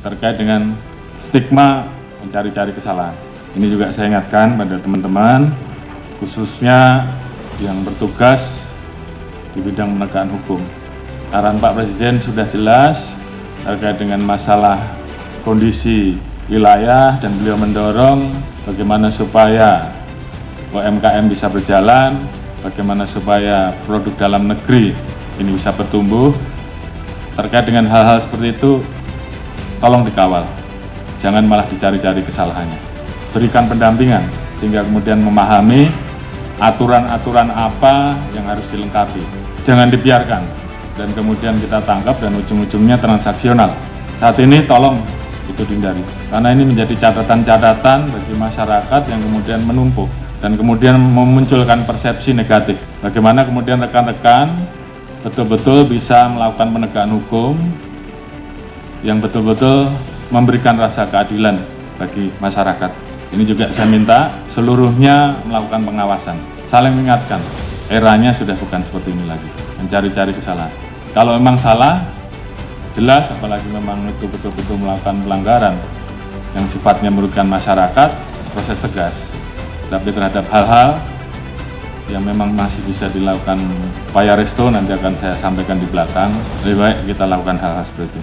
terkait dengan stigma mencari-cari kesalahan. Ini juga saya ingatkan pada teman-teman, khususnya yang bertugas di bidang penegakan hukum. Arahan Pak Presiden sudah jelas terkait dengan masalah kondisi wilayah dan beliau mendorong bagaimana supaya UMKM bisa berjalan, bagaimana supaya produk dalam negeri ini bisa bertumbuh. Terkait dengan hal-hal seperti itu, tolong dikawal, jangan malah dicari-cari kesalahannya. Berikan pendampingan sehingga kemudian memahami aturan-aturan apa yang harus dilengkapi. Jangan dibiarkan dan kemudian kita tangkap dan ujung-ujungnya transaksional. Saat ini tolong itu dihindari, karena ini menjadi catatan-catatan bagi masyarakat yang kemudian menumpuk dan kemudian memunculkan persepsi negatif. Bagaimana kemudian rekan-rekan betul-betul bisa melakukan penegakan hukum yang betul-betul memberikan rasa keadilan bagi masyarakat. Ini juga saya minta seluruhnya melakukan pengawasan, saling mengingatkan. Eranya sudah bukan seperti ini lagi, mencari-cari kesalahan. Kalau memang salah, jelas, apalagi memang itu betul-betul melakukan pelanggaran yang sifatnya merugikan masyarakat, proses tegas. Tapi terhadap hal-hal yang memang masih bisa dilakukan upaya resto, nanti akan saya sampaikan di belakang. Lebih baik kita lakukan hal-hal seperti itu.